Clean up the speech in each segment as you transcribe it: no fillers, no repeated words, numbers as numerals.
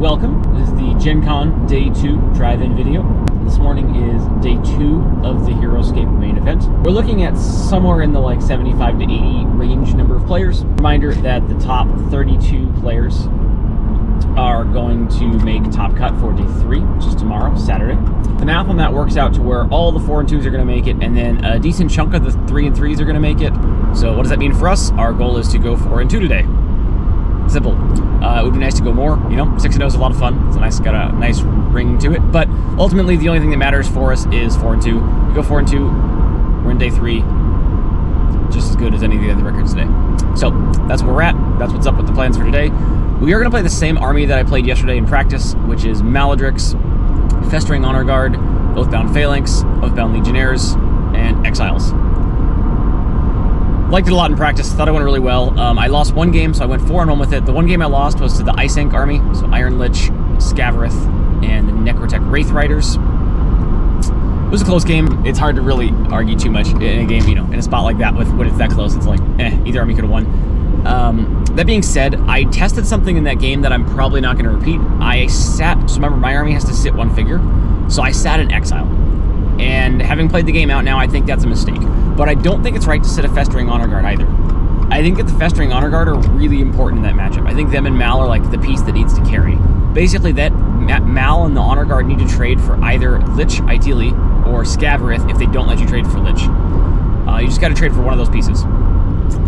welcome. This is the GenCon Day 2 drive-in video. This morning is Day 2 of the Heroscape main event. We're looking at somewhere in the 75 to 80 range number of players. Reminder that the top 32 players are going to make top cut for Day 3, which is tomorrow, Saturday. The math on that works out to where all the 4 and 2s are going to make it, and then a decent chunk of the 3 and 3s are going to make it. So what does that mean for us? Our goal is to go 4 and 2 today. Simple. It would be nice to go more, 6-0 is a lot of fun. It's got a nice ring to it. But ultimately, the only thing that matters for us is 4 and 2. We go 4 and 2. We're in Day 3. Just as good as any of the other records today. So that's where we're at. That's what's up with the plans for today. We are going to play the same army that I played yesterday in practice, which is Maledrix, Festering Honor Guard, Oathbound Phalanx, Oathbound Legionnaires, and Exiles. Liked it a lot in practice. Thought it went really well. I lost one game, so I went 4-1 with it. The one game I lost was to the Ice Ink army, so Iron Lich, Scavarith, and the Necrotech Wraith Riders. It was a close game. It's hard to really argue too much in a game, in a spot like that when it's that close. It's like, either army could have won. That being said, I tested something in that game that I'm probably not going to repeat. So remember, my army has to sit one figure, so I sat in Exile. And having played the game out now, I think that's a mistake. But I don't think it's right to sit a Festering Honor Guard either. I think that the Festering Honor Guard are really important in that matchup. I think them and Mal are like the piece that needs to carry. Basically, that Mal and the Honor Guard need to trade for either Lich, ideally, or Scavarith if they don't let you trade for Lich. You just got to trade for one of those pieces.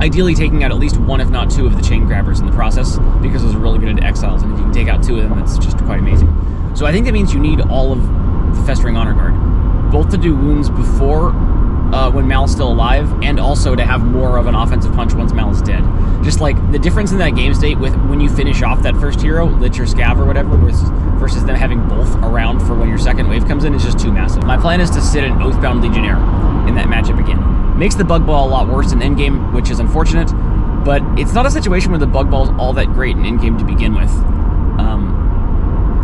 Ideally, taking out at least one, if not two, of the Chain Grabbers in the process, because those are really good into Exiles, and if you can take out 2 of them, that's just quite amazing. So I think that means you need all of the Festering Honor Guard, both to do wounds before when Mal's still alive, and also to have more of an offensive punch once Mal is dead. Just like the difference in that game state with when you finish off that first hero, Lich or Scav or whatever, versus them having both around for when your second wave comes in is just too massive. My plan is to sit an Oathbound Legionnaire in that matchup again. Makes the Bug Ball a lot worse in endgame, which is unfortunate, but it's not a situation where the Bug Ball's all that great in endgame to begin with.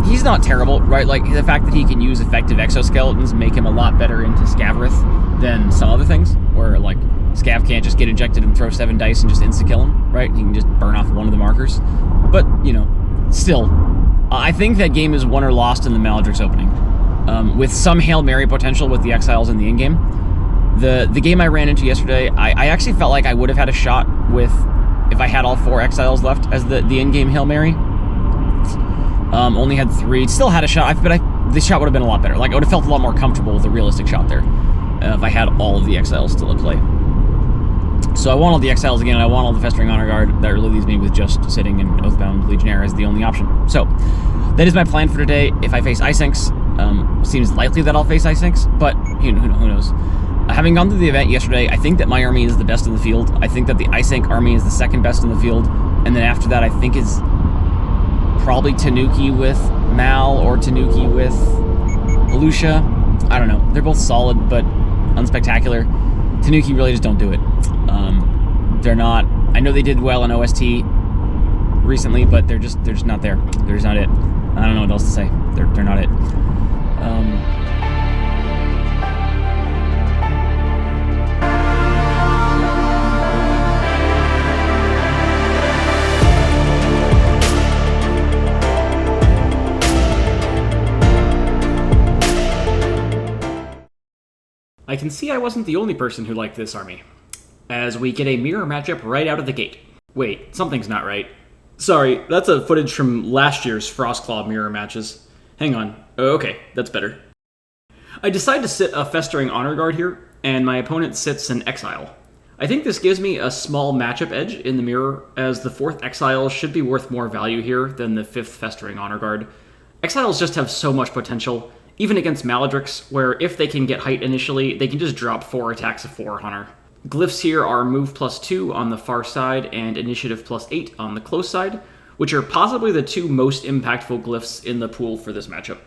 He's not terrible, right? Like, the fact that he can use effective exoskeletons make him a lot better into Scavarith than some other things, where, like, Scav can't just get injected and throw 7 dice and just insta-kill him, right? He can just burn off one of the markers. But, still, I think that game is won or lost in the Maledrix opening, with some Hail Mary potential with the Exiles in the in-game. The game I ran into yesterday, I actually felt like I would have had a shot with, if I had all 4 Exiles left as the in-game Hail Mary. Only had 3. Still had a shot, but the shot would have been a lot better. Like, I would have felt a lot more comfortable with a realistic shot there if I had all of the Exiles still at play. So I want all the Exiles again, and I want all the Festering Honor Guard. That really leaves me with just sitting in Oathbound Legionnaire as the only option. So that is my plan for today. If I face Ice Inks, seems likely that I'll face Ice Inks, but who knows. Having gone through the event yesterday, I think that my army is the best in the field. I think that the Ice Ink army is the second best in the field, and then after that I think is probably Tanuki with Mal or Tanuki with Volusia. I don't know. They're both solid, but unspectacular. Tanuki really just don't do it. They're not... I know they did well in OST recently, but they're just not there. They're just not it. I don't know what else to say. They're not it. I can see I wasn't the only person who liked this army, as we get a mirror matchup right out of the gate. Wait, something's not right. Sorry, that's a footage from last year's Frostclaw mirror matches. Hang on. Oh, okay, that's better. I decide to sit a Festering Honor Guard here, and my opponent sits an Exile. I think this gives me a small matchup edge in the mirror, as the 4th Exile should be worth more value here than the 5th Festering Honor Guard. Exiles just have so much potential, even against Maledrix, where if they can get height initially, they can just drop 4 attacks of 4 Hunter. Glyphs here are move +2 on the far side and initiative +8 on the close side, which are possibly the 2 most impactful glyphs in the pool for this matchup.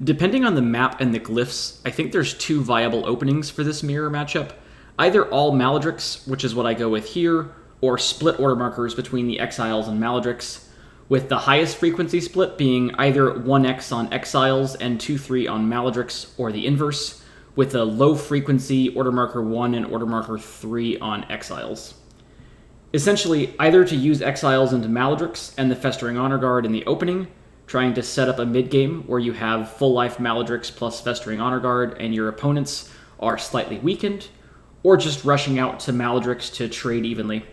Depending on the map and the glyphs, I think there's 2 viable openings for this mirror matchup. Either all Maledrix, which is what I go with here, or split order markers between the Exiles and Maledrix, with the highest frequency split being either 1x on Exiles and 2-3 on Maledrix, or the inverse, with a low frequency order marker 1 and order marker 3 on Exiles. Essentially, either to use Exiles into Maledrix and the Festering Honor Guard in the opening, trying to set up a mid-game where you have full life Maledrix plus Festering Honor Guard and your opponents are slightly weakened, or just rushing out to Maledrix to trade evenly.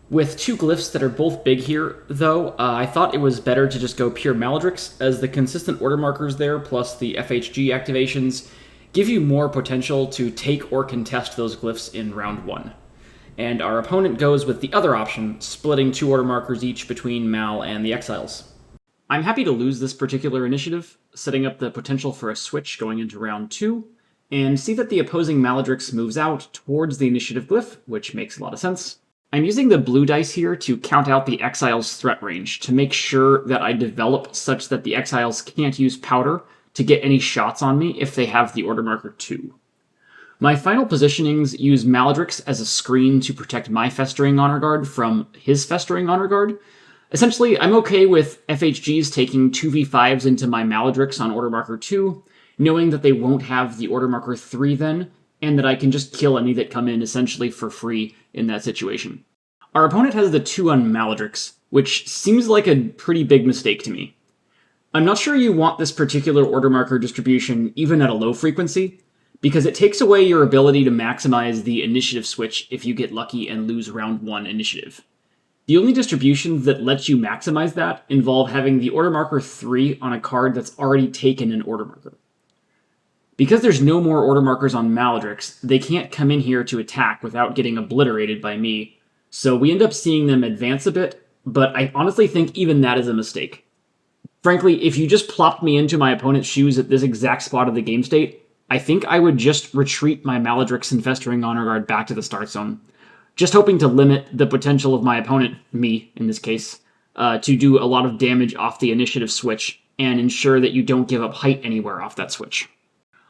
With two glyphs that are both big here, though, I thought it was better to just go pure Maledrix, as the consistent order markers there plus the FHG activations give you more potential to take or contest those glyphs in round 1. And our opponent goes with the other option, splitting 2 order markers each between Mal and the Exiles. I'm happy to lose this particular initiative, setting up the potential for a switch going into round 2, and see that the opposing Maledrix moves out towards the initiative glyph, which makes a lot of sense. I'm using the blue dice here to count out the Exiles' threat range, to make sure that I develop such that the Exiles can't use powder to get any shots on me if they have the order marker 2. My final positionings use Maledrix as a screen to protect my Festering Honor Guard from his Festering Honor Guard. Essentially, I'm okay with FHGs taking 2v5s into my Maledrix on order marker 2, knowing that they won't have the order marker 3 then, and that I can just kill any that come in essentially for free in that situation. Our opponent has the 2 on Maledrix, which seems like a pretty big mistake to me. I'm not sure you want this particular order marker distribution even at a low frequency, because it takes away your ability to maximize the initiative switch if you get lucky and lose round 1 initiative. The only distributions that let you maximize that involve having the order marker 3 on a card that's already taken an order marker. Because there's no more order markers on Maledrix, they can't come in here to attack without getting obliterated by me, so we end up seeing them advance a bit, but I honestly think even that is a mistake. Frankly, if you just plopped me into my opponent's shoes at this exact spot of the game state, I think I would just retreat my Maledrix and Festering Honor Guard back to the start zone, just hoping to limit the potential of my opponent, me in this case, to do a lot of damage off the initiative switch and ensure that you don't give up height anywhere off that switch.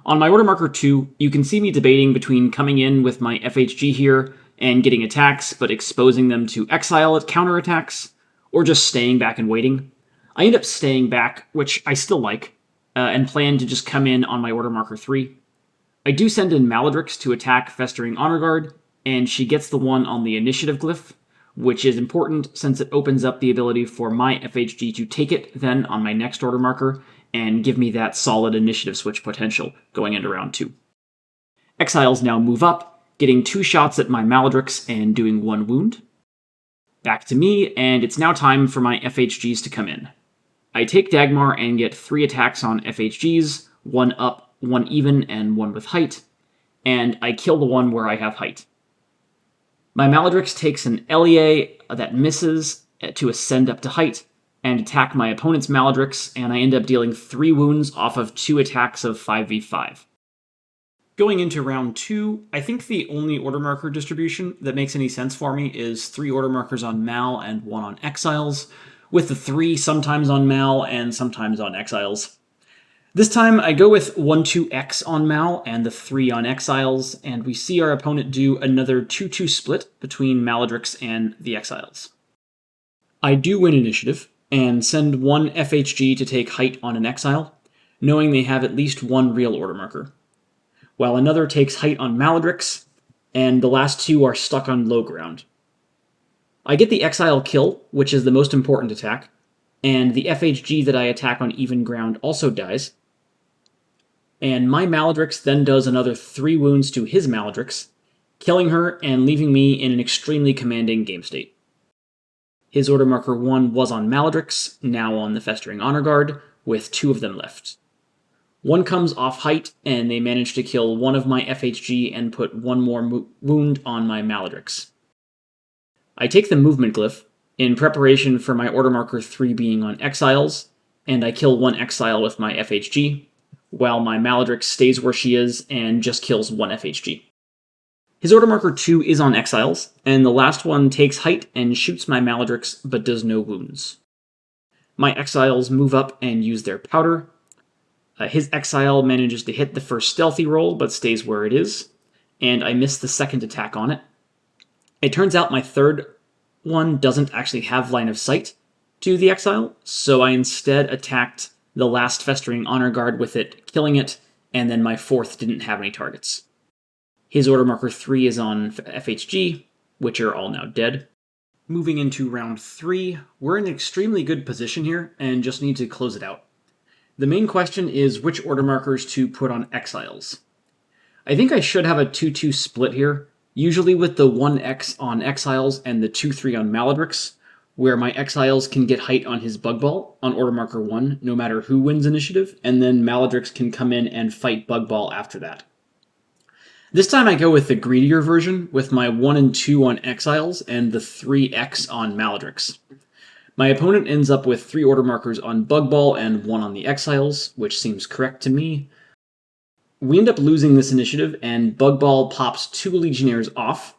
On my order marker 2, you can see me debating between coming in with my FHG here and getting attacks, but exposing them to exile at counterattacks, or just staying back and waiting. I end up staying back, which I still like, and plan to just come in on my order marker 3. I do send in Maledrix to attack Festering Honor Guard, and she gets the one on the initiative glyph, which is important since it opens up the ability for my FHG to take it then on my next order marker and give me that solid initiative switch potential going into round 2. Exiles now move up, getting 2 shots at my Maledrix and doing 1 wound. Back to me, and it's now time for my FHGs to come in. I take Dagmar and get 3 attacks on FHGs, 1 up, 1 even, and 1 with height, and I kill the one where I have height. My Maledrix takes an LEA that misses to ascend up to height, and attack my opponent's Maledrix, and I end up dealing 3 wounds off of 2 attacks of 5v5. Going into round 2, I think the only order marker distribution that makes any sense for me is 3 order markers on Mal and 1 on Exiles, with the 3 sometimes on Mal and sometimes on Exiles. This time I go with 1-2-X on Mal and the 3 on Exiles, and we see our opponent do another 2-2 split between Maledrix and the Exiles. I do win initiative, and send 1 FHG to take height on an Exile, knowing they have at least 1 real order marker, while another takes height on Maledrix, and the last 2 are stuck on low ground. I get the Exile kill, which is the most important attack, and the FHG that I attack on even ground also dies, and my Maledrix then does another 3 wounds to his Maledrix, killing her and leaving me in an extremely commanding game state. His order marker 1 was on Maledrix, now on the Festering Honor Guard, with 2 of them left. 1 comes off height, and they manage to kill 1 of my FHG and put 1 more wound on my Maledrix. I take the movement glyph, in preparation for my order marker 3 being on Exiles, and I kill 1 Exile with my FHG, while my Maledrix stays where she is and just kills 1 FHG. His order marker 2 is on Exiles, and the last one takes height and shoots my Maledrix, but does no wounds. My Exiles move up and use their powder. His Exile manages to hit the first stealthy roll, but stays where it is, and I miss the second attack on it. It turns out my third one doesn't actually have line of sight to the Exile, so I instead attacked the last Festering Honor Guard with it, killing it, and then my 4th didn't have any targets. His order marker 3 is on FHG, which are all now dead. Moving into round 3, we're in an extremely good position here and just need to close it out. The main question is which order markers to put on exiles. I think I should have a 2-2 split here, usually with the 1x on exiles and the 2-3 on Maledrix, where my exiles can get height on his Bug Ball on order marker 1, no matter who wins initiative, and then Maledrix can come in and fight Bug Ball after that. This time I go with the greedier version, with my 1 and 2 on exiles and the 3x on Maledrix. My opponent ends up with 3 order markers on Bug Ball and 1 on the exiles, which seems correct to me. We end up losing this initiative, and Bug Ball pops 2 Legionnaires off,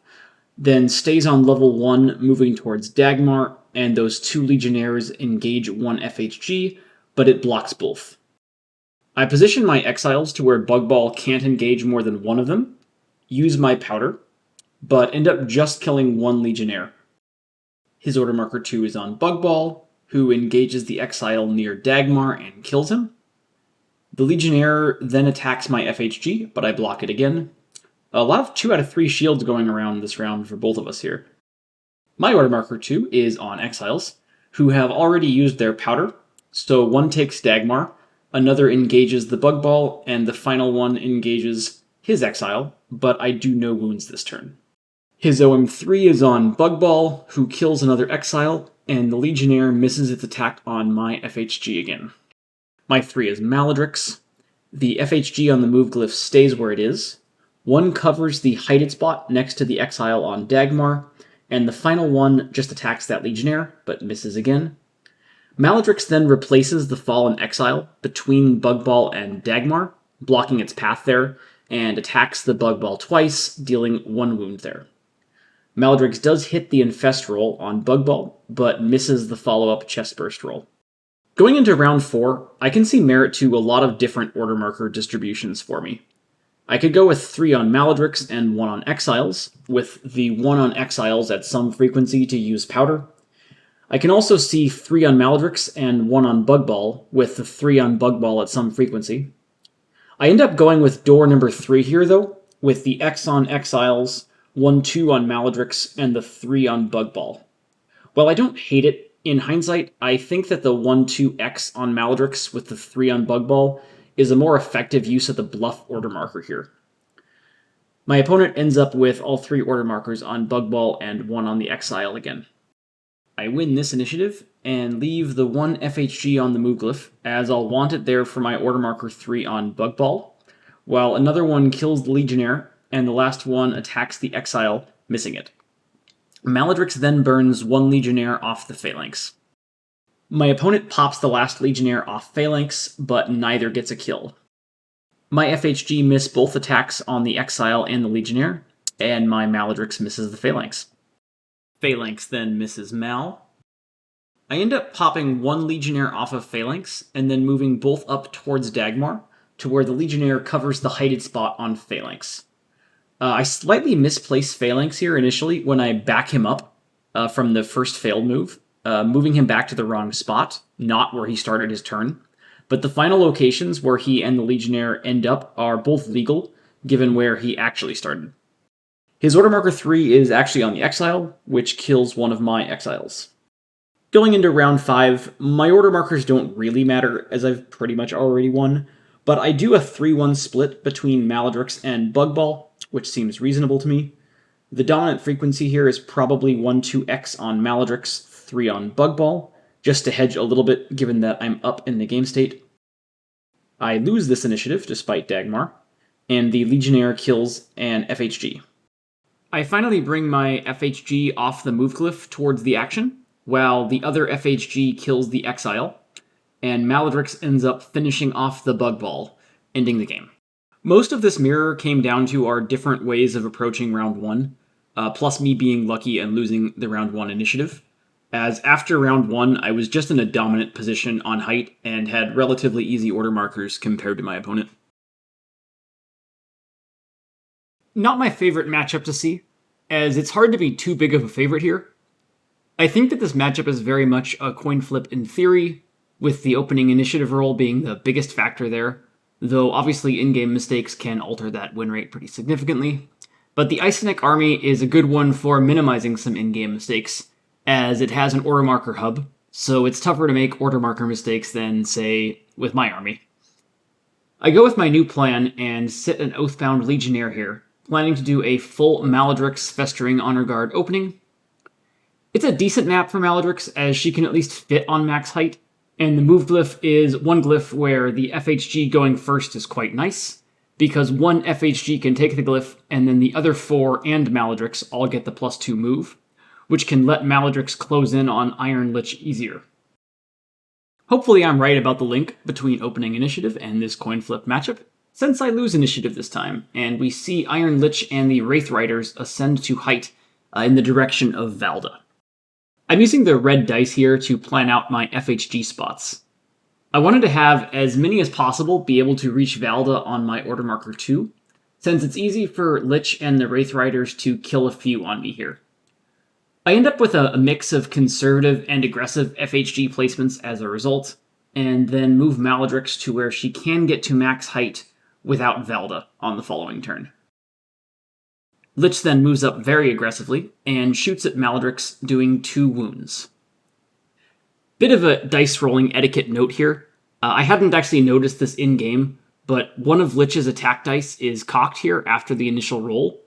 then stays on level 1, moving towards Dagmar, and those 2 Legionnaires engage 1 FHG, but it blocks both. I position my exiles to where Bug Ball can't engage more than one of them, use my powder, but end up just killing 1 Legionnaire. His order marker 2 is on Bug Ball, who engages the exile near Dagmar and kills him. The Legionnaire then attacks my FHG, but I block it again. A lot of 2 out of 3 shields going around this round for both of us here. My order marker 2 is on exiles, who have already used their powder, so one takes Dagmar, another engages the Bug Ball, and the final one engages his exile, but I do no wounds this turn. His OM3 is on Bug Ball, who kills another exile, and the Legionnaire misses its attack on my FHG again. My 3 is Maledrix. The FHG on the move glyph stays where it is. One covers the heighted spot next to the exile on Dagmar, and the final one just attacks that Legionnaire, but misses again. Maledrix then replaces the fallen exile between Bug Ball and Dagmar, blocking its path there, and attacks the Bug Ball twice, dealing 1 wound there. Maledrix does hit the Infest roll on Bug Ball, but misses the follow-up Chest Burst roll. Going into round 4, I can see merit to a lot of different order marker distributions for me. I could go with 3 on Maledrix and 1 on Exiles, with the 1 on Exiles at some frequency to use powder. I can also see 3 on Maledrix and 1 on Bug Ball, with the 3 on Bug Ball at some frequency. I end up going with door number 3 here, though, with the X on Exiles, 1-2 on Maledrix, and the 3 on Bug Ball. While I don't hate it, in hindsight, I think that the 1-2X on Maledrix with the 3 on Bug Ball is a more effective use of the bluff order marker here. My opponent ends up with all 3 order markers on Bug Ball and 1 on the Exile again. I win this initiative, and leave the 1 FHG on the move glyph, as I'll want it there for my order marker 3 on Bug Ball, while another one kills the Legionnaire, and the last one attacks the Exile, missing it. Maledrix then burns 1 Legionnaire off the Phalanx. My opponent pops the last Legionnaire off Phalanx, but neither gets a kill. My FHG miss both attacks on the Exile and the Legionnaire, and my Maledrix misses the Phalanx. Phalanx then misses Mal. I end up popping 1 Legionnaire off of Phalanx, and then moving both up towards Dagmar, to where the Legionnaire covers the heighted spot on Phalanx. I slightly misplace Phalanx here initially when I back him up from the first failed move, moving him back to the wrong spot, not where he started his turn. But the final locations where he and the Legionnaire end up are both legal, given where he actually started. His order marker 3 is actually on the Exile, which kills one of my Exiles. Going into round 5, my order markers don't really matter, as I've pretty much already won, but I do a 3-1 split between Maledrix and Bug Ball, which seems reasonable to me. The dominant frequency here is probably 1-2x on Maledrix, 3 on Bug Ball, just to hedge a little bit given that I'm up in the game state. I lose this initiative despite Dagmar, and the Legionnaire kills an FHG. I finally bring my FHG off the move glyph towards the action, while the other FHG kills the Exile, and Maledrix ends up finishing off the Bug Ball, ending the game. Most of this mirror came down to our different ways of approaching round 1, plus me being lucky and losing the round 1 initiative, as after round 1 I was just in a dominant position on height and had relatively easy order markers compared to my opponent. Not my favorite matchup to see, as it's hard to be too big of a favorite here. I think that this matchup is very much a coin flip in theory, with the opening initiative roll being the biggest factor there, though obviously in-game mistakes can alter that win rate pretty significantly. But the Icenic army is a good one for minimizing some in-game mistakes, as it has an order marker hub, so it's tougher to make order marker mistakes than, say, with my army. I go with my new plan and sit an Oathbound Legionnaire here, planning to do a full Maladrix Festering Honor Guard opening. It's a decent map for Maladrix, as she can at least fit on max height, and the move glyph is one glyph where the FHG going first is quite nice, because one FHG can take the glyph, and then the other 4 and Maladrix all get the +2 move, which can let Maladrix close in on Iron Lich easier. Hopefully I'm right about the link between opening initiative and this coin flip matchup, since I lose initiative this time, and we see Iron Lich and the Wraith Riders ascend to height in the direction of Valda. I'm using the red dice here to plan out my FHG spots. I wanted to have as many as possible be able to reach Valda on my order marker 2, since it's easy for Lich and the Wraith Riders to kill a few on me here. I end up with a mix of conservative and aggressive FHG placements as a result, and then move Maladrix to where she can get to max height without Valda on the following turn. Lich then moves up very aggressively and shoots at Maladrix, doing 2 wounds. Bit of a dice rolling etiquette note here. I hadn't actually noticed this in-game, but one of Lich's attack dice is cocked here after the initial roll,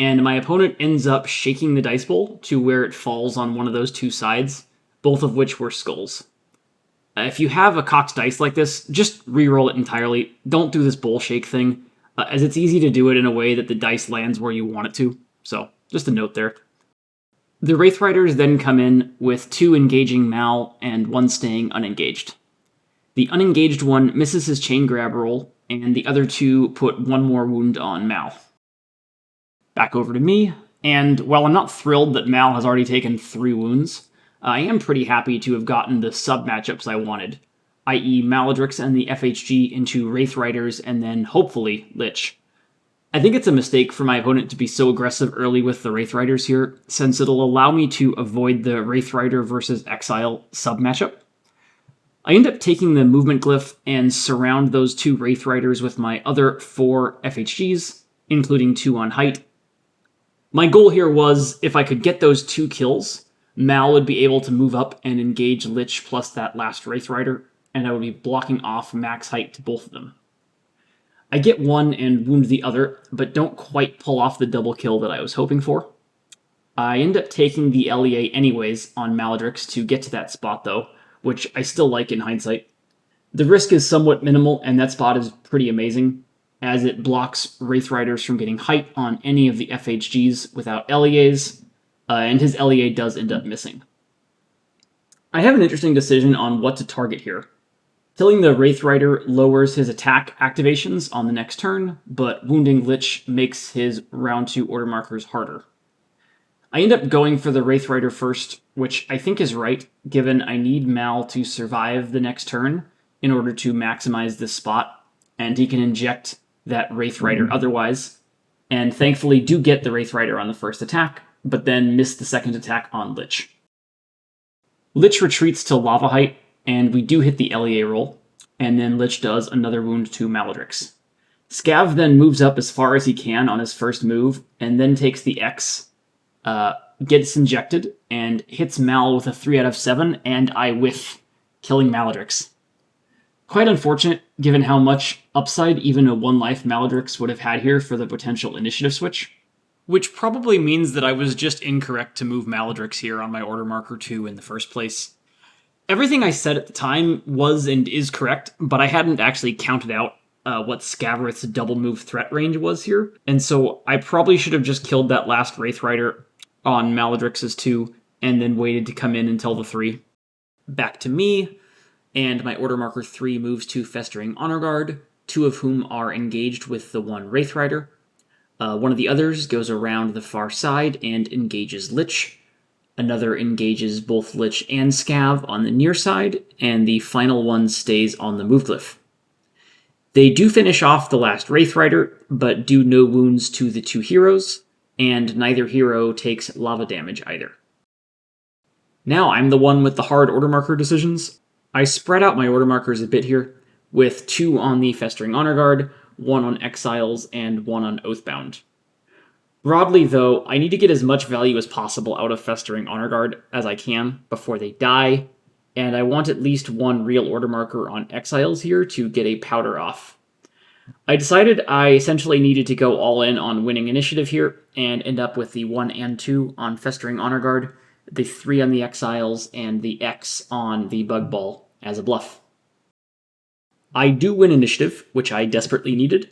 and my opponent ends up shaking the dice bowl to where it falls on one of those 2 sides, both of which were skulls. If you have a cocked dice like this, just re-roll it entirely. Don't do this bowl shake thing, as it's easy to do it in a way that the dice lands where you want it to, so just a note there. The Wraith Riders then come in with 2 engaging Mal and 1 staying unengaged. The unengaged one misses his chain grab roll, and the other 2 put 1 more wound on Mal. Back over to me, and while I'm not thrilled that Mal has already taken 3 wounds, I am pretty happy to have gotten the sub-matchups I wanted, i.e. Maladrix and the FHG into Wraith Riders and then, hopefully, Lich. I think it's a mistake for my opponent to be so aggressive early with the Wraith Riders here, since it'll allow me to avoid the Wraith Rider versus Exile sub-matchup. I end up taking the movement glyph and surround those 2 Wraith Riders with my other 4 FHGs, including 2 on height. My goal here was, if I could get those 2 kills, Mal would be able to move up and engage Lich plus that last Wraith Rider, and I would be blocking off max height to both of them. I get 1 and wound the other, but don't quite pull off the double kill that I was hoping for. I end up taking the LEA anyways on Maladrix to get to that spot though, which I still like in hindsight. The risk is somewhat minimal, and that spot is pretty amazing, as it blocks Wraith Riders from getting height on any of the FHGs without LEAs, and his LEA does end up missing. I have an interesting decision on what to target here. Killing the Wraith Rider lowers his attack activations on the next turn, but wounding Lich makes his round 2 order markers harder. I end up going for the Wraith Rider first, which I think is right, given I need Mal to survive the next turn in order to maximize this spot, and he can inject that Wraith Rider otherwise, and thankfully do get the Wraith Rider on the first attack, but then miss the second attack on Lich. Lich retreats to lava height, and we do hit the LEA roll, and then Lich does another wound to Maladrix. Scav then moves up as far as he can on his first move, and then takes the X, gets injected, and hits Mal with a 3 out of 7, and I whiff, killing Maladrix. Quite unfortunate, given how much upside even a 1-life Maladrix would have had here for the potential initiative switch. Which probably means that I was just incorrect to move Maladrix here on my order marker 2 in the first place. Everything I said at the time was and is correct, but I hadn't actually counted out what Scavareth's double move threat range was here, and so I probably should have just killed that last Wraith Rider on Maladrix's 2, and then waited to come in until the 3. Back to me, and my order marker 3 moves to Festering Honor Guard, 2 of whom are engaged with the 1 Wraith Rider. One of the others goes around the far side and engages Lich. Another engages both Lich and Scav on the near side, and the final one stays on the move glyph. They do finish off the last Wraith Rider, but do no wounds to the 2 heroes, and neither hero takes lava damage either. Now I'm the one with the hard order marker decisions. I spread out my order markers a bit here, with 2 on the Festering Honor Guard, 1 on Exiles, and 1 on Oathbound. Broadly, though, I need to get as much value as possible out of Festering Honor Guard as I can before they die, and I want at least one real order marker on Exiles here to get a powder off. I decided I essentially needed to go all in on winning initiative here and end up with the 1 and 2 on Festering Honor Guard, the 3 on the Exiles, and the X on the Bug Ball as a bluff. I do win initiative, which I desperately needed,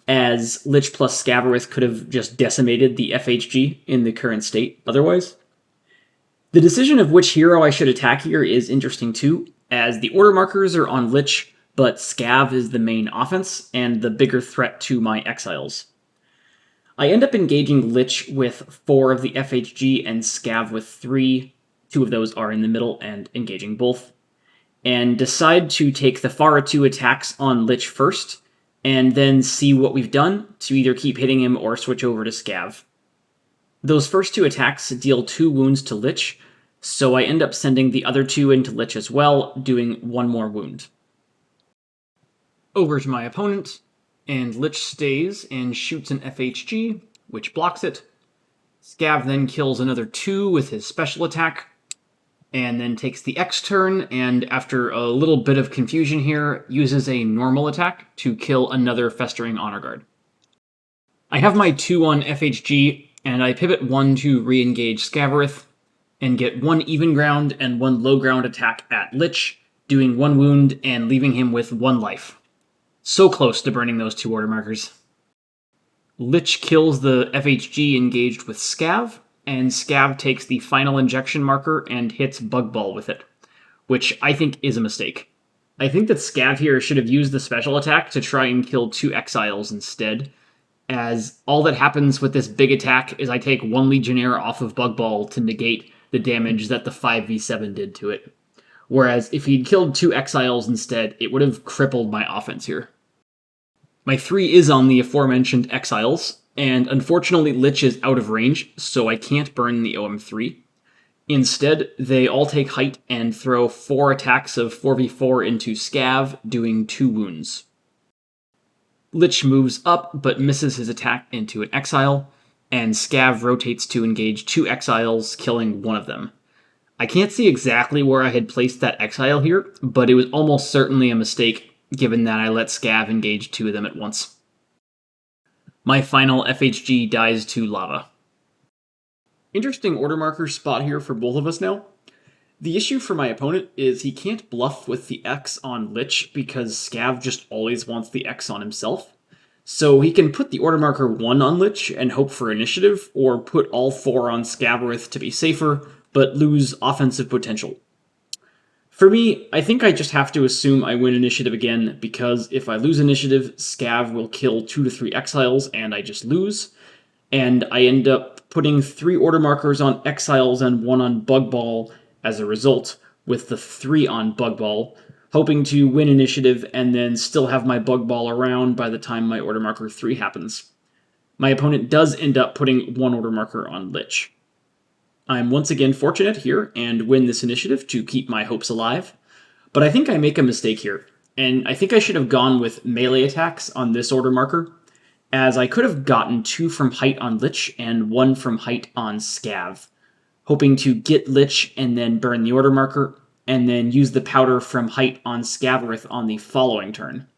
as Lich plus Scavarith could have just decimated the FHG in the current state otherwise. The decision of which hero I should attack here is interesting too, as the order markers are on Lich, but Scav is the main offense and the bigger threat to my Exiles. I end up engaging Lich with 4 of the FHG and Scav with 3, 2 of those are in the middle and engaging both, and decide to take the Fara 2 attacks on Lich first, and then see what we've done to either keep hitting him or switch over to Scav. Those first 2 attacks deal 2 wounds to Lich, so I end up sending the other 2 into Lich as well, doing 1 more wound. Over to my opponent, and Lich stays and shoots an FHG, which blocks it. Scav then kills another 2 with his special attack, and then takes the X turn, and after a little bit of confusion here, uses a normal attack to kill another Festering Honor Guard. I have my 2 on FHG, and I pivot 1 to re-engage Scavarith, and get 1 even ground and 1 low ground attack at Lich, doing 1 wound and leaving him with 1 life. So close to burning those 2 order markers. Lich kills the FHG engaged with Scav, and Scav takes the final injection marker and hits Bug Ball with it, which I think is a mistake. I think that Scav here should have used the special attack to try and kill 2 Exiles instead, as all that happens with this big attack is I take 1 Legionnaire off of Bug Ball to negate the damage that the 5v7 did to it. Whereas if he'd killed 2 Exiles instead, it would have crippled my offense here. My 3 is on the aforementioned Exiles, and unfortunately Lich is out of range, so I can't burn the OM3. Instead, they all take height and throw 4 attacks of 4v4 into Scav, doing 2 wounds. Lich moves up, but misses his attack into an Exile, and Scav rotates to engage 2 Exiles, killing 1 of them. I can't see exactly where I had placed that Exile here, but it was almost certainly a mistake, given that I let Scav engage 2 of them at once. My final FHG dies to lava. Interesting order marker spot here for both of us now. The issue for my opponent is he can't bluff with the X on Lich because Scav just always wants the X on himself. So he can put the order marker 1 on Lich and hope for initiative, or put all 4 on Scavarith to be safer, but lose offensive potential. For me, I think I just have to assume I win initiative again, because if I lose initiative, Scav will kill 2 to 3 Exiles and I just lose, and I end up putting 3 order markers on Exiles and 1 on Bug Ball as a result, with the 3 on Bug Ball, hoping to win initiative and then still have my Bug Ball around by the time my order marker 3 happens. My opponent does end up putting 1 order marker on Lich. I'm once again fortunate here and win this initiative to keep my hopes alive, but I think I make a mistake here, and I think I should have gone with melee attacks on this order marker, as I could have gotten 2 from height on Lich and 1 from height on Scav, hoping to get Lich and then burn the order marker, and then use the powder from height on Scavarith on the following turn.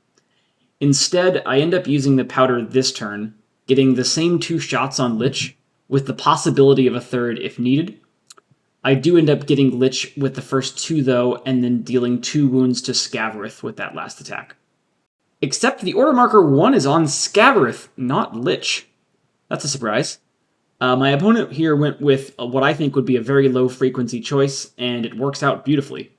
Instead, I end up using the powder this turn, getting the same 2 shots on Lich, with the possibility of a third if needed. I do end up getting Lich with the first 2 though, and then dealing 2 wounds to Scavarith with that last attack. Except the order marker 1 is on Scavarith, not Lich. That's a surprise. My opponent here went with what I think would be a very low frequency choice, and it works out beautifully.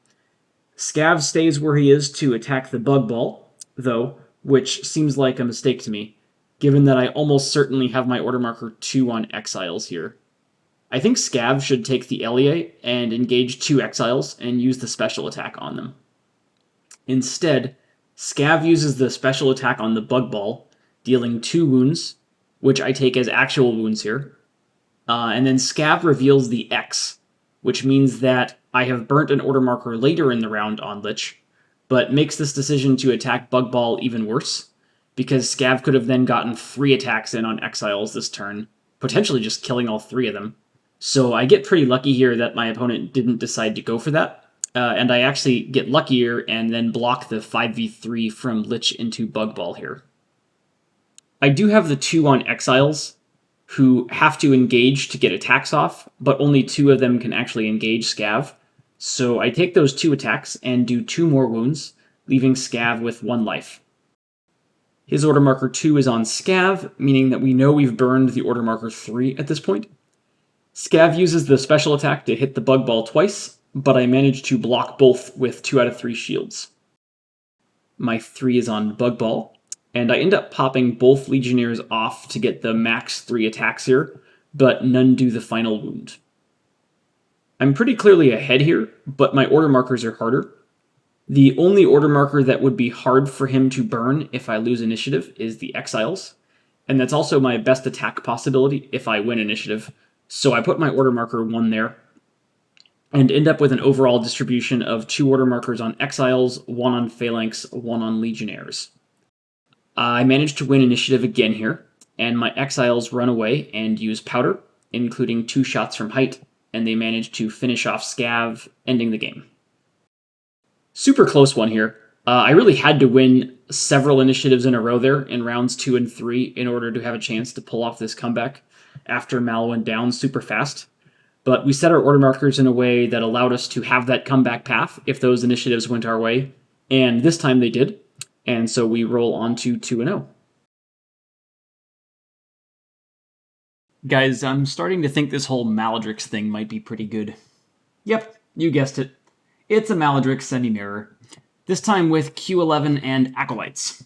Scav stays where he is to attack the Bug Ball, though, which seems like a mistake to me, given that I almost certainly have my order marker 2 on Exiles here. I think Scav should take the LEA and engage 2 Exiles and use the special attack on them. Instead, Scav uses the special attack on the Bug Ball, dealing 2 wounds, which I take as actual wounds here, and then Scav reveals the X, which means that I have burnt an order marker later in the round on Lich, but makes this decision to attack Bug Ball even worse, because Scav could have then gotten 3 attacks in on Exiles this turn, potentially just killing all 3 of them. So I get pretty lucky here that my opponent didn't decide to go for that. And I actually get luckier and then block the 5v3 from Lich into Bug Ball here. I do have the 2 on Exiles, who have to engage to get attacks off, but only 2 of them can actually engage Scav. So I take those 2 attacks and do 2 more wounds, leaving Scav with 1 life. His order marker 2 is on Scav, meaning that we know we've burned the order marker 3 at this point. Scav uses the special attack to hit the Bug Ball twice, but I manage to block both with 2 out of 3 shields. My 3 is on Bug Ball, and I end up popping both Legionnaires off to get the max 3 attacks here, but none do the final wound. I'm pretty clearly ahead here, but my order markers are harder. The only order marker that would be hard for him to burn if I lose initiative is the Exiles, and that's also my best attack possibility if I win initiative, so I put my order marker 1 there, and end up with an overall distribution of 2 order markers on Exiles, 1 on Phalanx, 1 on Legionnaires. I managed to win initiative again here, and my Exiles run away and use Powder, including 2 shots from height, and they manage to finish off Scav, ending the game. Super close one here. I really had to win several initiatives in a row there in rounds 2 and 3 in order to have a chance to pull off this comeback after Mal went down super fast. But we set our order markers in a way that allowed us to have that comeback path if those initiatives went our way, and this time they did. And so we roll on to 2-0. Guys, I'm starting to think this whole Maladrix thing might be pretty good. Yep, you guessed it. It's a Maladrix semi-mirror. This time with Q11 and Acolytes.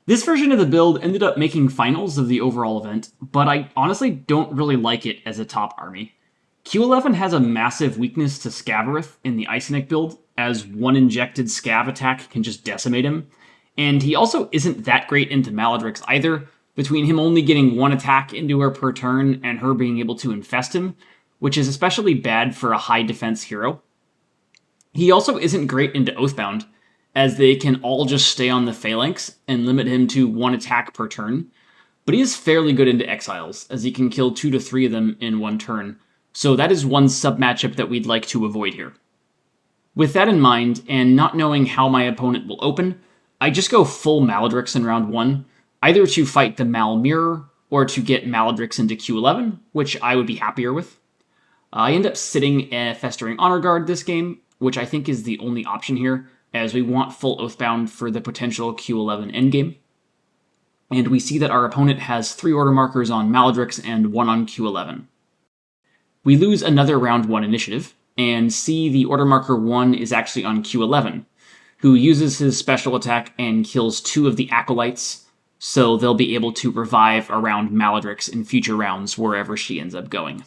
This version of the build ended up making finals of the overall event, but I honestly don't really like it as a top army. Q11 has a massive weakness to Scavarith in the Icenic build, as 1 injected Scav attack can just decimate him, and he also isn't that great into Maladrix either, between him only getting 1 attack into her per turn and her being able to infest him, which is especially bad for a high defense hero. He also isn't great into Oathbound, as they can all just stay on the Phalanx and limit him to 1 attack per turn, but he is fairly good into Exiles, as he can kill 2 to 3 of them in 1 turn, so that is one sub-matchup that we'd like to avoid here. With that in mind, and not knowing how my opponent will open, I just go full Maladrix in round 1, either to fight the Mal Mirror, or to get Maladrix into Q11, which I would be happier with. I end up sitting a Festering Honor Guard this game, which I think is the only option here, as we want full Oathbound for the potential Q11 endgame. And we see that our opponent has 3 order markers on Maladrix and 1 on Q11. We lose another round 1 initiative, and see the order marker 1 is actually on Q11, who uses his special attack and kills 2 of the Acolytes, so they'll be able to revive around Maladrix in future rounds wherever she ends up going.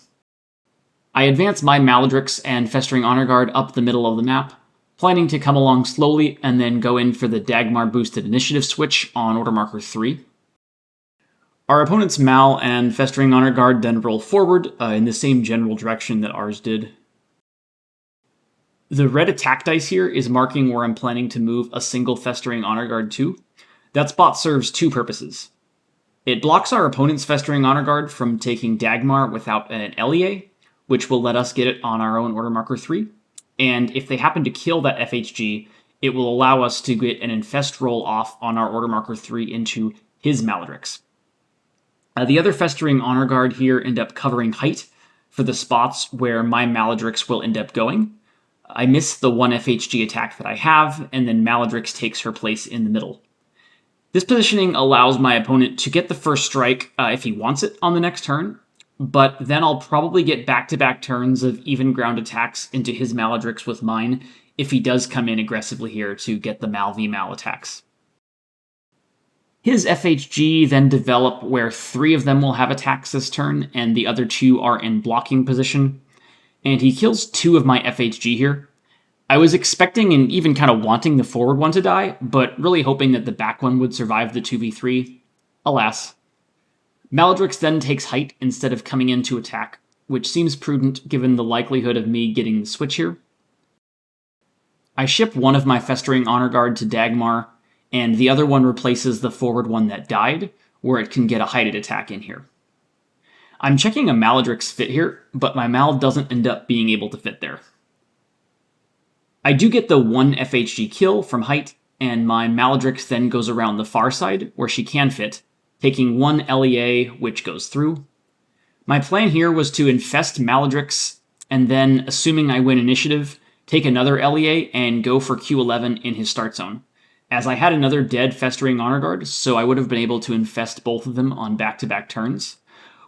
I advance my Maladrix and Festering Honor Guard up the middle of the map, planning to come along slowly and then go in for the Dagmar boosted initiative switch on order marker 3. Our opponent's Mal and Festering Honor Guard then roll forward in the same general direction that ours did. The red attack dice here is marking where I'm planning to move a single Festering Honor Guard to. That spot serves 2 purposes. It blocks our opponent's Festering Honor Guard from taking Dagmar without an LEA, which will let us get it on our own order marker 3. And if they happen to kill that FHG, it will allow us to get an infest roll off on our order marker 3 into his Maladrix. The other Festering Honor Guard here end up covering height for the spots where my Maladrix will end up going. I miss the 1 FHG attack that I have, and then Maladrix takes her place in the middle. This positioning allows my opponent to get the first strike if he wants it on the next turn, but then I'll probably get back-to-back turns of even ground attacks into his Maladrix with mine if he does come in aggressively here to get the Mal v Mal attacks. His FHG then develop where 3 of them will have attacks this turn, and the other 2 are in blocking position, and he kills 2 of my FHG here. I was expecting and even kind of wanting the forward one to die, but really hoping that the back one would survive the 2v3. Alas. Maladrix then takes height instead of coming in to attack, which seems prudent given the likelihood of me getting the switch here. I ship one of my Festering Honor Guard to Dagmar, and the other one replaces the forward one that died, where it can get a heighted attack in here. I'm checking a Maladrix fit here, but my Mal doesn't end up being able to fit there. I do get the 1 FHG kill from height, and my Maladrix then goes around the far side, where she can fit, taking 1 LEA, which goes through. My plan here was to infest Maladrix, and then, assuming I win initiative, take another LEA and go for Q11 in his start zone, as I had another dead Festering Honor Guard, so I would have been able to infest both of them on back-to-back turns,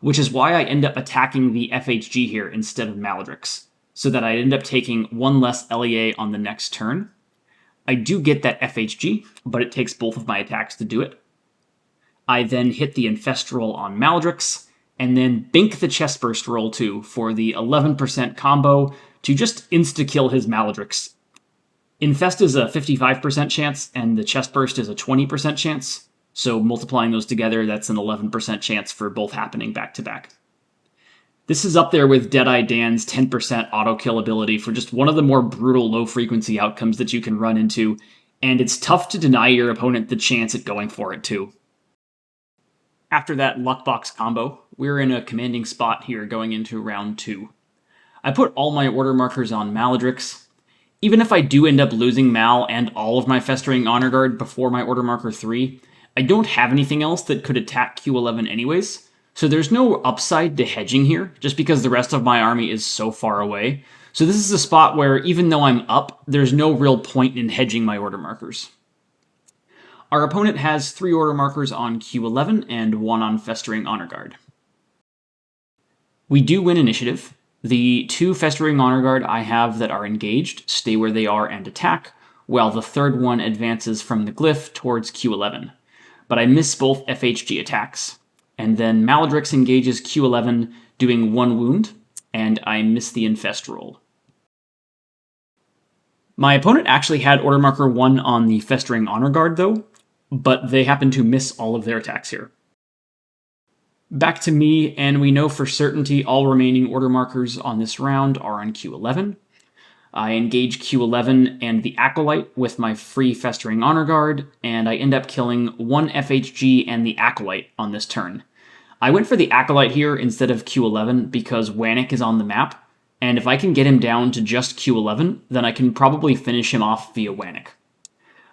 which is why I end up attacking the FHG here instead of Maladrix, so that I end up taking 1 less LEA on the next turn. I do get that FHG, but it takes both of my attacks to do it. I then hit the Infest roll on Maladrix, and then bink the Chestburst roll too for the 11% combo to just insta-kill his Maladrix. Infest is a 55% chance, and the Chestburst is a 20% chance, so multiplying those together, that's an 11% chance for both happening back-to-back. This is up there with Deadeye Dan's 10% auto-kill ability for just one of the more brutal low-frequency outcomes that you can run into, and it's tough to deny your opponent the chance at going for it too. After that Luckbox combo, we're in a commanding spot here going into round 2. I put all my order markers on Maladrix. Even if I do end up losing Mal and all of my Festering Honor Guard before my order marker 3, I don't have anything else that could attack Q11 anyways, so there's no upside to hedging here, just because the rest of my army is so far away. So this is a spot where, even though I'm up, there's no real point in hedging my order markers. Our opponent has 3 order markers on Q11 and 1 on Festering Honor Guard. We do win initiative. The 2 Festering Honor Guard I have that are engaged stay where they are and attack, while the third one advances from the glyph towards Q11. But I miss both FHG attacks. And then Maladrix engages Q11, doing 1 wound, and I miss the Infest roll. My opponent actually had order marker 1 on the Festering Honor Guard though, but they happen to miss all of their attacks here. Back to me, and we know for certainty all remaining order markers on this round are on Q11. I engage Q11 and the Acolyte with my free Festering Honor Guard, and I end up killing 1 FHG and the Acolyte on this turn. I went for the Acolyte here instead of Q11 because Wannick is on the map, and if I can get him down to just Q11, then I can probably finish him off via Wannick.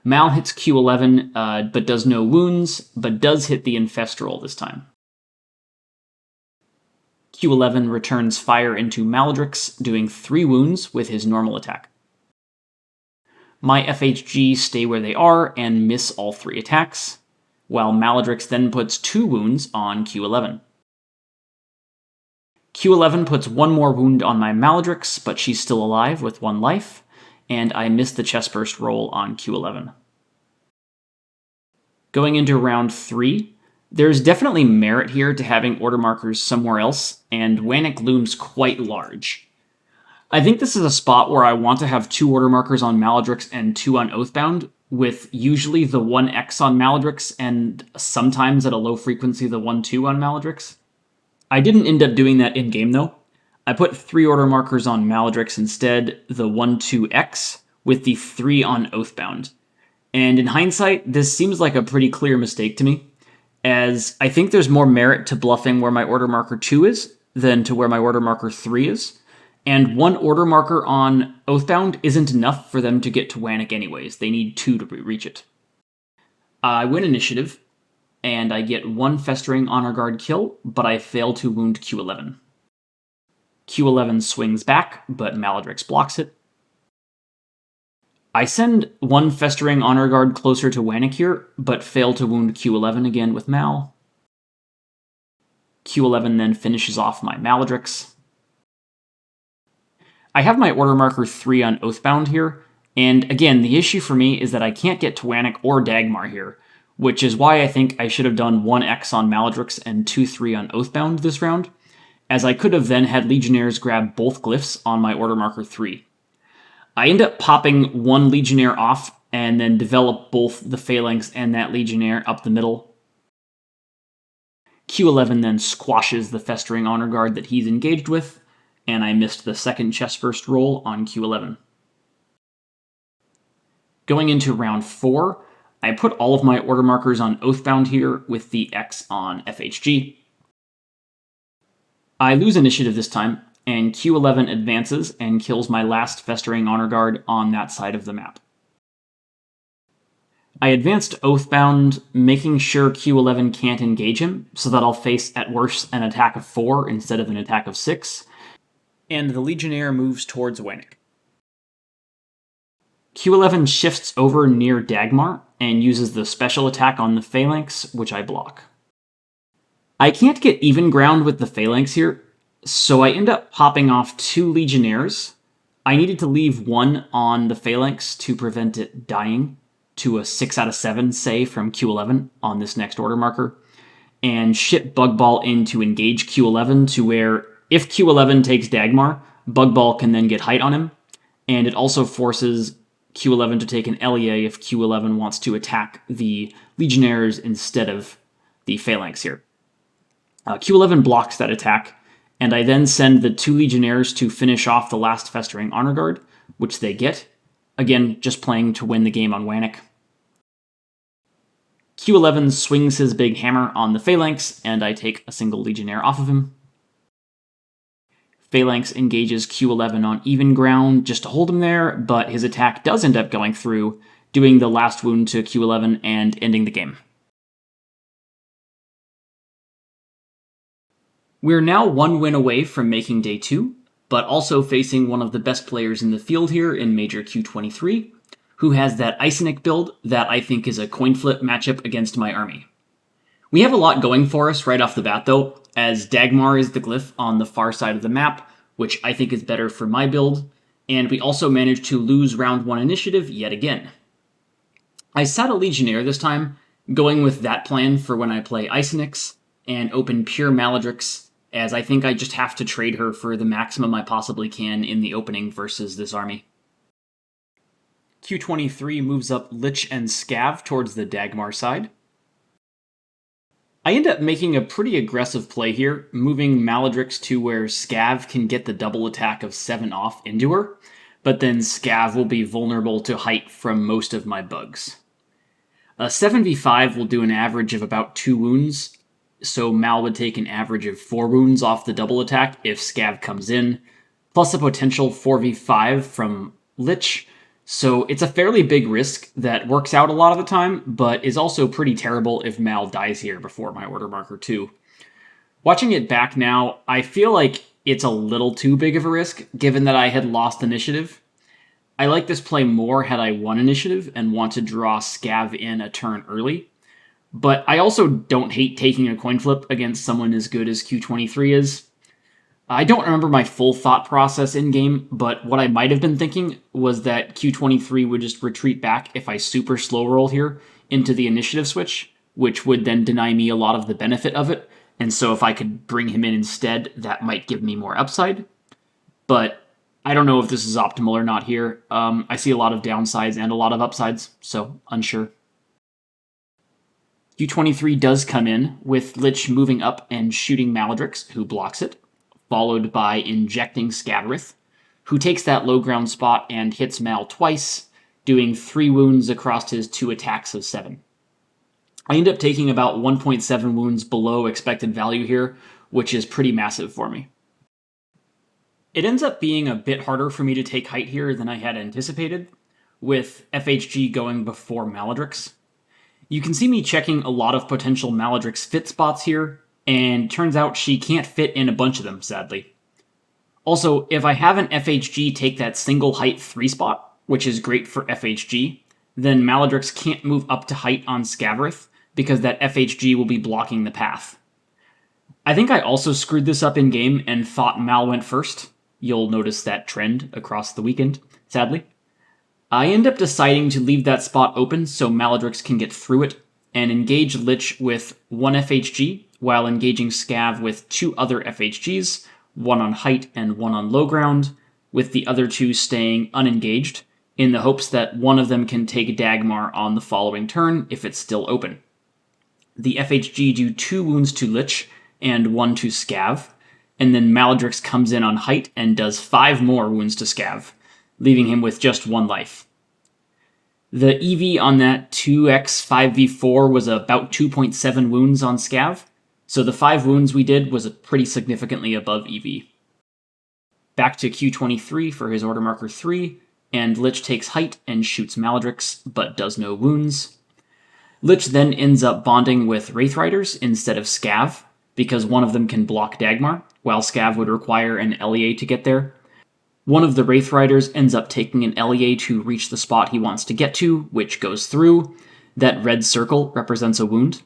Mal hits Q11, but does no wounds, but does hit the Infest roll this time. Q11 returns fire into Maladrix, doing 3 wounds with his normal attack. My FHG stay where they are and miss all 3 attacks, while Maladrix then puts 2 wounds on Q11. Q11 puts 1 more wound on my Maladrix, but she's still alive with 1 life, and I miss the Chestburst roll on Q11. Going into round 3, there's definitely merit here to having order markers somewhere else, and Wannick looms quite large. I think this is a spot where I want to have 2 order markers on Maladrix and 2 on Oathbound, with usually the 1X on Maladrix and sometimes at a low frequency the 1-2 on Maladrix. I didn't end up doing that in-game though. I put 3 order markers on Maladrix instead, the 1-2X, with the 3 on Oathbound. And in hindsight, this seems like a pretty clear mistake to me, as I think there's more merit to bluffing where my order marker 2 is than to where my order marker 3 is. And 1 order marker on Oathbound isn't enough for them to get to Wannick anyways. They need 2 to reach it. I win initiative, and I get 1 Festering Honor Guard kill, but I fail to wound Q11. Q11 swings back, but Maladrix blocks it. I send 1 Festering Honor Guard closer to Wannick here, but fail to wound Q11 again with Mal. Q11 then finishes off my Maladrix. I have my order marker 3 on Oathbound here, and again, the issue for me is that I can't get to Wannick or Dagmar here, which is why I think I should have done 1X on Maladrix and 2-3 on Oathbound this round, as I could have then had Legionnaires grab both glyphs on my order marker 3. I end up popping 1 Legionnaire off and then develop both the Phalanx and that Legionnaire up the middle. Q11 then squashes the Festering Honor Guard that he's engaged with, and I missed the second Chestburst roll on Q11. Going into round 4, I put all of my order markers on Oathbound here with the X on FHG. I lose initiative this time, and Q11 advances and kills my last Festering Honor Guard on that side of the map. I advanced Oathbound, making sure Q11 can't engage him, so that I'll face at worst an attack of 4 instead of an attack of 6, and the Legionnaire moves towards Wennick. Q11 shifts over near Dagmar and uses the special attack on the Phalanx, which I block. I can't get even ground with the Phalanx here, so I end up popping off 2 Legionnaires. I needed to leave 1 on the Phalanx to prevent it dying to a 6 out of 7 save from Q11 on this next order marker, and ship Bugball in to engage Q11 to where if Q11 takes Dagmar, Bugball can then get height on him, and it also forces Q11 to take an LEA if Q11 wants to attack the Legionnaires instead of the Phalanx here. Q11 blocks that attack, and I then send the 2 Legionnaires to finish off the last Festering Honor Guard, which they get. Again, just playing to win the game on Wennick. Q11 swings his big hammer on the Phalanx, and I take a single Legionnaire off of him. Phalanx engages Q11 on even ground just to hold him there, but his attack does end up going through, doing the last wound to Q11 and ending the game. We're now 1 win away from making day 2, but also facing one of the best players in the field here in Major Q23, who has that Icenic build that I think is a coin flip matchup against my army. We have a lot going for us right off the bat though, as Dagmar is the glyph on the far side of the map, which I think is better for my build, and we also managed to lose round 1 initiative yet again. I sat a Legionnaire this time, going with that plan for when I play Icenics, and open pure Maledrix, as I think I just have to trade her for the maximum I possibly can in the opening versus this army. Q23 moves up Lich and Scav towards the Dagmar side. I end up making a pretty aggressive play here, moving Maledrix to where Scav can get the double attack of 7 off into her, but then Scav will be vulnerable to height from most of my bugs. A 7v5 will do an average of about 2 wounds, so Mal would take an average of 4 wounds off the double attack if Scav comes in, plus a potential 4v5 from Lich, so it's a fairly big risk that works out a lot of the time, but is also pretty terrible if Mal dies here before my order marker too. Watching it back now, I feel like it's a little too big of a risk, given that I had lost initiative. I like this play more had I won initiative and want to draw Scav in a turn early, but I also don't hate taking a coin flip against someone as good as Q23 is. I don't remember my full thought process in-game, but what I might have been thinking was that Q23 would just retreat back if I super slow roll here into the initiative switch, which would then deny me a lot of the benefit of it, and so if I could bring him in instead, that might give me more upside. But I don't know if this is optimal or not here. I see a lot of downsides and a lot of upsides, so unsure. Q23 does come in, with Lich moving up and shooting Maledrix, who blocks it, followed by injecting Scavarith, who takes that low ground spot and hits Mal twice, doing 3 wounds across his 2 attacks of 7. I end up taking about 1.7 wounds below expected value here, which is pretty massive for me. It ends up being a bit harder for me to take height here than I had anticipated, with FHG going before Maledrix. You can see me checking a lot of potential Maledrix fit spots here, and turns out she can't fit in a bunch of them, sadly. Also, if I have an FHG take that single height 3 spot, which is great for FHG, then Maledrix can't move up to height on Scavarith, because that FHG will be blocking the path. I think I also screwed this up in-game and thought Mal went first. You'll notice that trend across the weekend, sadly. I end up deciding to leave that spot open so Maledrix can get through it, and engage Lich with 1 FHG, while engaging Scav with 2 other FHGs, 1 on height and 1 on low ground, with the other 2 staying unengaged, in the hopes that one of them can take Dagmar on the following turn if it's still open. The FHG do 2 wounds to Lich and 1 to Scav, and then Maledrix comes in on height and does 5 more wounds to Scav, leaving him with just 1 life. The EV on that 2x 5v4 was about 2.7 wounds on Scav, So the 5 wounds we did was pretty significantly above EV. Back to Q23 for his order marker 3, and Lich takes height and shoots Maledrix, but does no wounds. Lich then ends up bonding with Wraith Riders instead of Scav, because one of them can block Dagmar, while Scav would require an LEA to get there. One of the Wraith Riders ends up taking an LEA to reach the spot he wants to get to, which goes through. That red circle represents a wound.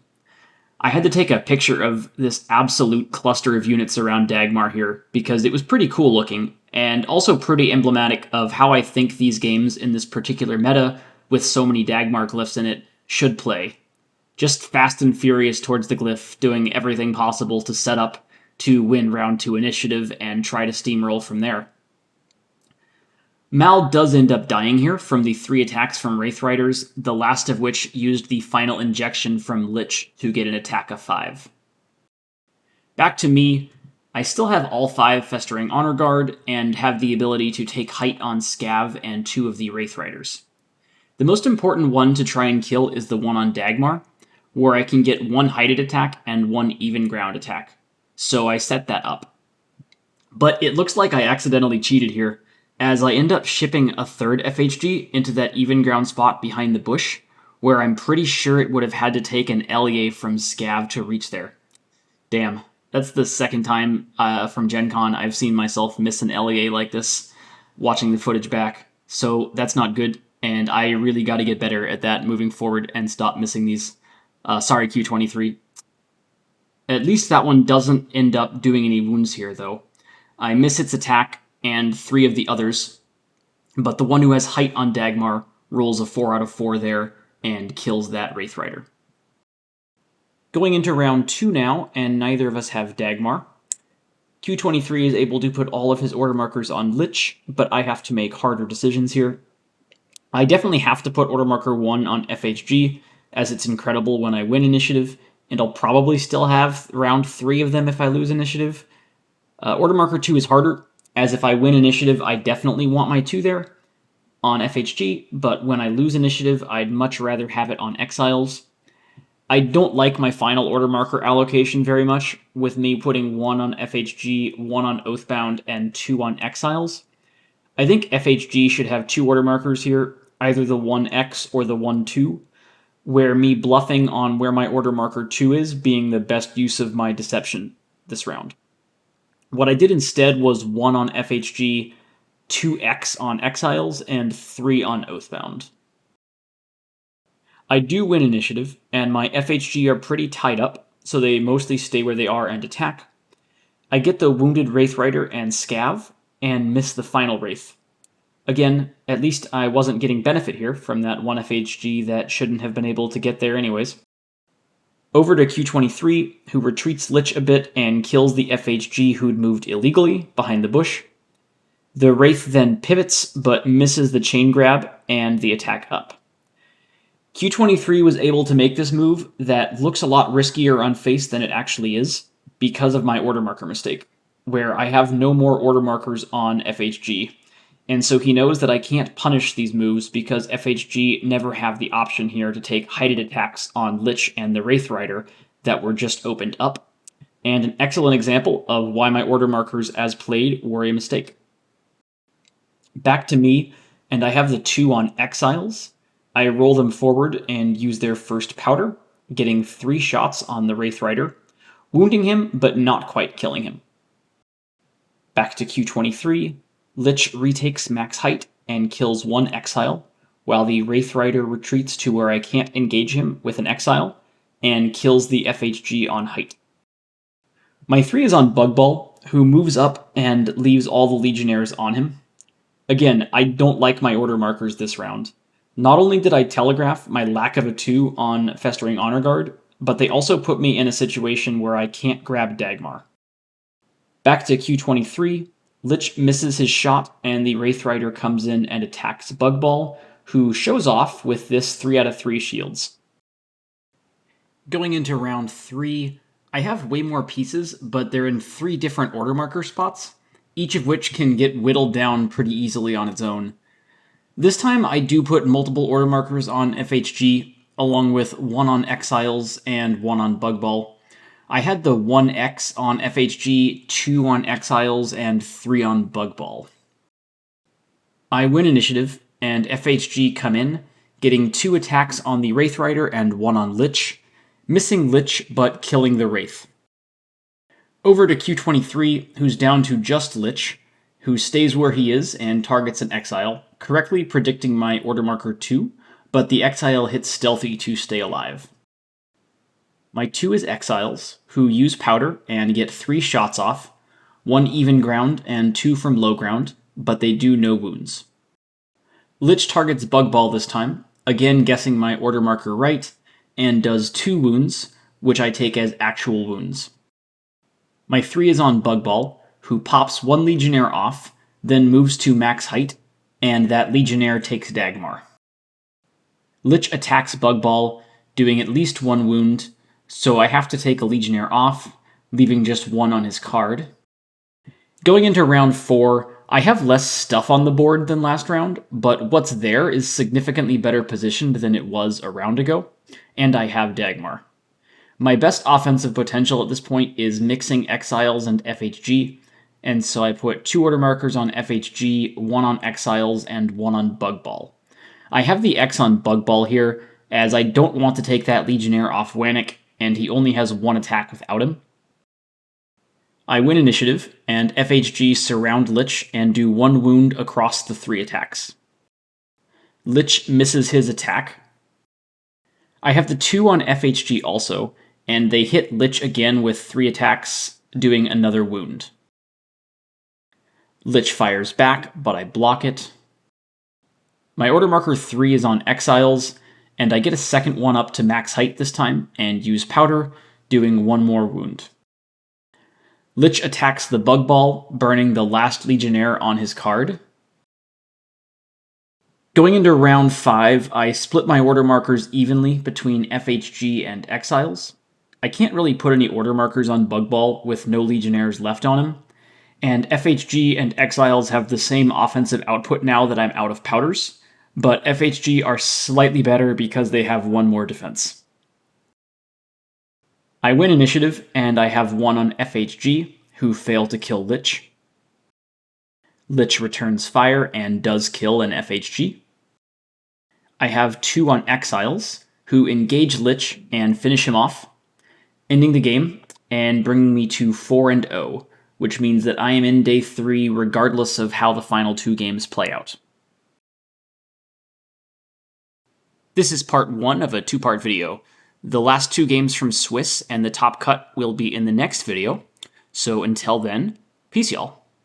I had to take a picture of this absolute cluster of units around Dagmar here, because it was pretty cool looking, and also pretty emblematic of how I think these games in this particular meta, with so many Dagmar glyphs in it, should play. Just fast and furious towards the glyph, doing everything possible to set up to win round 2 initiative and try to steamroll from there. Mal does end up dying here from the 3 attacks from Wraith Riders, the last of which used the final injection from Lich to get an attack of 5. Back to me, I still have all 5 Festering Honor Guard, and have the ability to take height on Scav and 2 of the Wraith Riders. The most important one to try and kill is the one on Dagmar, where I can get 1 heighted attack and 1 even ground attack. So I set that up. But it looks like I accidentally cheated here, as I end up shipping a 3rd FHG into that even ground spot behind the bush, where I'm pretty sure it would have had to take an LEA from Scav to reach there. Damn, that's the 2nd time from GenCon I've seen myself miss an LEA like this, watching the footage back, so that's not good, and I really gotta get better at that moving forward and stop missing these. Sorry, Q23. At least that one doesn't end up doing any wounds here, though. I miss its attack, and 3 of the others, but the one who has height on Dagmar rolls a 4 out of 4 there and kills that Wraith Rider. Going into round 2 now, and neither of us have Dagmar. Q23 is able to put all of his order markers on Lich, but I have to make harder decisions here. I definitely have to put order marker 1 on FHG, as it's incredible when I win initiative, and I'll probably still have round 3 of them if I lose initiative. Order marker 2 is harder, as if I win initiative, I definitely want my 2 there on FHG, but when I lose initiative, I'd much rather have it on Exiles. I don't like my final order marker allocation very much, with me putting 1 on FHG, 1 on Oathbound, and 2 on Exiles. I think FHG should have 2 order markers here, either the 1X or the 1-2, where me bluffing on where my order marker 2 is being the best use of my deception this round. What I did instead was 1 on FHG, 2X on Exiles, and 3 on Oathbound. I do win initiative, and my FHG are pretty tied up, so they mostly stay where they are and attack. I get the wounded Wraith Rider and Scav, and miss the final Wraith. Again, at least I wasn't getting benefit here from that 1 FHG that shouldn't have been able to get there anyways. Over to Q23, who retreats Lich a bit and kills the FHG who'd moved illegally behind the bush. The Wraith then pivots, but misses the chain grab and the attack up. Q23 was able to make this move that looks a lot riskier on face than it actually is, because of my order marker mistake, where I have no more order markers on FHG, and so he knows that I can't punish these moves because FHG never have the option here to take heighted attacks on Lich and the Wraith Rider that were just opened up, and an excellent example of why my order markers as played were a mistake. Back to me, and I have the 2 on Exiles. I roll them forward and use their first powder, getting 3 shots on the Wraith Rider, wounding him but not quite killing him. Back to Q23, Lich retakes max height and kills 1 Exile, while the Wraith Rider retreats to where I can't engage him with an Exile, and kills the FHG on height. My 3 is on Bugball, who moves up and leaves all the Legionnaires on him. Again, I don't like my order markers this round. Not only did I telegraph my lack of a 2 on Festering Honor Guard, but they also put me in a situation where I can't grab Dagmar. Back to Q23, Lich misses his shot, and the Wraith Rider comes in and attacks Bugball, who shows off with this 3 out of 3 shields. Going into round 3, I have way more pieces, but they're in 3 different order marker spots, each of which can get whittled down pretty easily on its own. This time I do put multiple order markers on FHG, along with 1 on Exiles and 1 on Bugball, I had the 1x on FHG, 2 on Exiles, and 3 on Bug Ball. I win initiative, and FHG come in, getting 2 attacks on the Wraith Rider and 1 on Lich, missing Lich but killing the Wraith. Over to Q23, who's down to just Lich, who stays where he is and targets an Exile, correctly predicting my order marker 2, but the Exile hits Stealthy to stay alive. My 2 is Exiles, who use Powder and get 3 shots off, 1 even ground and 2 from low ground, but they do no wounds. Lich targets Bug Ball this time, again guessing my order marker right, and does 2 wounds, which I take as actual wounds. My 3 is on Bug Ball, who pops 1 Legionnaire off, then moves to max height, and that Legionnaire takes Dagmar. Lich attacks Bug Ball, doing at least 1 wound, so I have to take a Legionnaire off, leaving just 1 on his card. Going into round 4, I have less stuff on the board than last round, but what's there is significantly better positioned than it was a round ago, and I have Dagmar. My best offensive potential at this point is mixing Exiles and FHG, and so I put 2 order markers on FHG, 1 on Exiles, and 1 on Bug Ball. I have the X on Bug Ball here, as I don't want to take that Legionnaire off Wannick, and he only has 1 attack without him. I win initiative, and FHG surround Lich and do 1 wound across the 3 attacks. Lich misses his attack. I have the 2 on FHG also, and they hit Lich again with 3 attacks, doing another wound. Lich fires back, but I block it. My order marker 3 is on Exiles, and I get a second one up to max height this time, and use Powder, doing 1 more wound. Lich attacks the Bug Ball, burning the last Legionnaire on his card. Going into round 5, I split my order markers evenly between FHG and Exiles. I can't really put any order markers on Bug Ball with no Legionnaires left on him, and FHG and Exiles have the same offensive output now that I'm out of powders, but FHG are slightly better because they have 1 more defense. I win initiative, and I have 1 on FHG, who fail to kill Lich. Lich returns fire and does kill an FHG. I have 2 on Exiles, who engage Lich and finish him off, ending the game and bringing me to 4-0, which means that I am in day 3 regardless of how the final 2 games play out. This is part 1 of a 2-part video. The last 2 games from Swiss and the top cut will be in the next video. So until then, peace y'all.